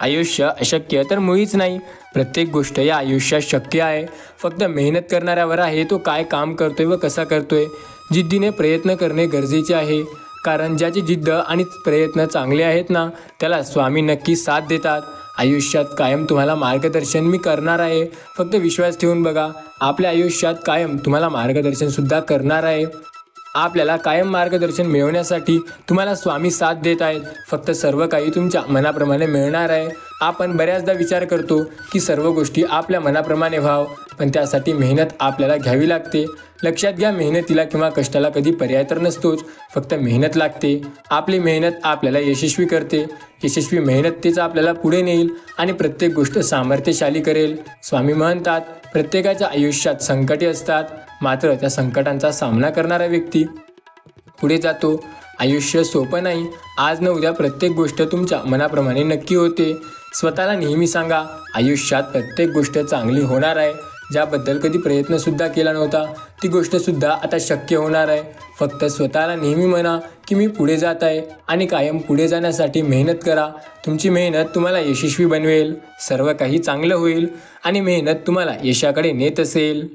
आयुष्य अशक्य तर मुळीच नाही. प्रत्येक गोष्ट या आयुष्यात शक्य आहे. फक्त मेहनत करणाऱ्यावर आहे तो काय काम करतोय व कसा करतोय. जिद्दीने प्रयत्न करणे गरजेचे आहे, कारण ज्याची जिद्द आणि प्रयत्न चांगले आहेत ना, त्याला स्वामी नक्की साथ देतात. आयुष्यात कायम तुम्हाला मार्गदर्शन मी करणार आहे. फक्त विश्वास ठेवून बघा. आपल्या आयुष्यात कायम तुम्हाला मार्गदर्शनसुद्धा करणार आहे. आपल्याला कायम मार्गदर्शन मिळवण्यासाठी तुम्हाला स्वामी साथ देत आहेत. फक्त सर्व काही तुमच्या मनाप्रमाणे मिळणार आहे. आपण बऱ्याचदा विचार करतो की सर्व गोष्टी आपल्या मनाप्रमाणे व्हावं, पण त्यासाठी मेहनत आपल्याला घ्यावी लागते. लक्षात घ्या, मेहनतीला किंवा कष्टाला कधी पर्याय तर नसतोच, फक्त मेहनत लागते. आपली मेहनत आपल्याला यशस्वी करते. यशस्वी मेहनत तेच आपल्याला पुढे नेईल आणि प्रत्येक गोष्ट सामर्थ्यशाली करेल. स्वामी म्हणतात, प्रत्येकाच्या आयुष्यात संकटे असतात, मात्र त्या संकटांचा सामना करणारा व्यक्ती पुढे जातो. आयुष्य सोपं नाही. आज न उद्या प्रत्येक गोष्ट तुमच्या मनाप्रमाणे नक्की होते. स्वतःला नेहमी सांगा, आयुष्यात प्रत्येक गोष्ट चांगली होणार आहे. ज्याबद्दल कधी प्रयत्नसुद्धा केला नव्हता, ती गोष्टसुद्धा आता शक्य होणार आहे. फक्त स्वतःला नेहमी म्हणा की मी पुढे जात आहे आणि कायम पुढे जाण्यासाठी मेहनत करा. तुमची मेहनत तुम्हाला यशस्वी बनवेल. सर्व काही चांगलं होईल आणि मेहनत तुम्हाला यशाकडे नेत असेल.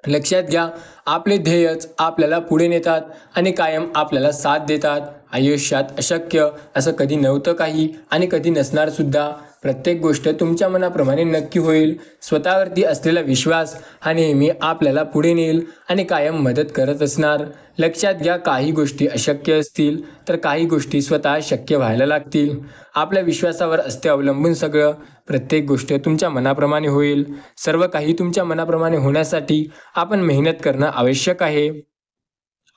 लक्षात घ्या, आपले ध्येयच आपल्याला पुढे नेतात आणि कायम आपल्याला साथ देतात. आयुष्यात अशक्य असं कधी नव्हतं काही आणि कधी नसणार सुद्धा. प्रत्येक गोष्ट तुमच्या मनाप्रमाणे नक्की होईल. स्वतःवरती असलेला विश्वास हा नेहमी आपल्याला पुढे नेईल आणि कायम मदत करत असणार. लक्षात घ्या, काही गोष्टी अशक्य असतील तर काही गोष्टी स्वतः शक्य व्हायला लागतील. आपल्या विश्वासावर असते अवलंबून सगळं. प्रत्येक गोष्ट तुमच्या मनाप्रमाणे होईल. सर्व काही तुमच्या मनाप्रमाणे होण्यासाठी आपण मेहनत करणं आवश्यक आहे.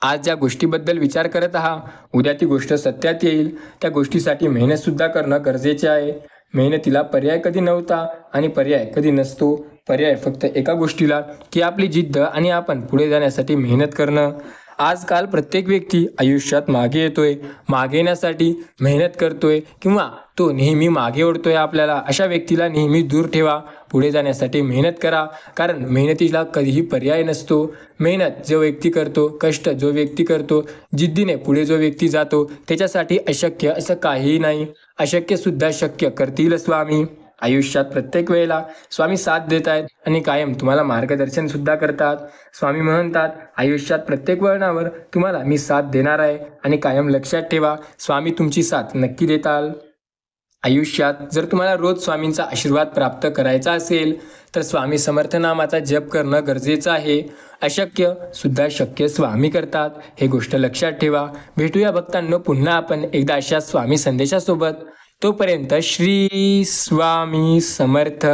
आज ज्या गोष्टीबद्दल विचार करत आहात, उद्या ती गोष्ट सत्यात येईल. त्या गोष्टीसाठी मेहनतसुद्धा करणं गरजेचे आहे. मेहनतीला पर्याय कधी नव्हता आणि पर्याय कधी नसतो. पर्याय फक्त एका गोष्टीला, की आपली जिद्द आणि आपण पुढे जाण्यासाठी मेहनत करणं. आजकाल प्रत्येक व्यक्ती आयुष्यात मागे येतोय, मागे येण्यासाठी मेहनत करतोय किंवा तो नेहमी मागे ओढतोय आपल्याला. अशा व्यक्तीला नेहमी दूर ठेवा. पुढे जाण्यासाठी मेहनत करा, कारण मेहनतीला कधीही पर्याय नसतो. मेहनत जो व्यक्ती करतो, कष्ट जो व्यक्ती करतो, जिद्दीने पुढे जो व्यक्ती जातो, त्याच्यासाठी अशक्य असं काहीही नाही. अशक्य सुद्धा शक्य करतील स्वामी. आयुष्यात प्रत्येक वेळेला स्वामी साथ देत आहेत आणि कायम तुम्हाला मार्गदर्शन सुद्धा करतात. स्वामी म्हणतात, आयुष्यात प्रत्येक वळणावर तुम्हाला मी साथ देणार आहे आणि कायम लक्षात ठेवा, स्वामी तुमची साथ नक्की देताल. आयुष्यात जर तुम्हाला रोज स्वामींचा आशीर्वाद प्राप्त करायचा असेल तर स्वामी समर्थ नामाचा जप करणं गरजेचं आहे. अशक्य सुद्धा शक्य स्वामी करतात, हे गोष्ट लक्षात ठेवा. भेटूया भक्तांनो पुन्हा आपण एकदा अशा स्वामी संदेशासोबत. तोपर्यंत श्री स्वामी समर्थ.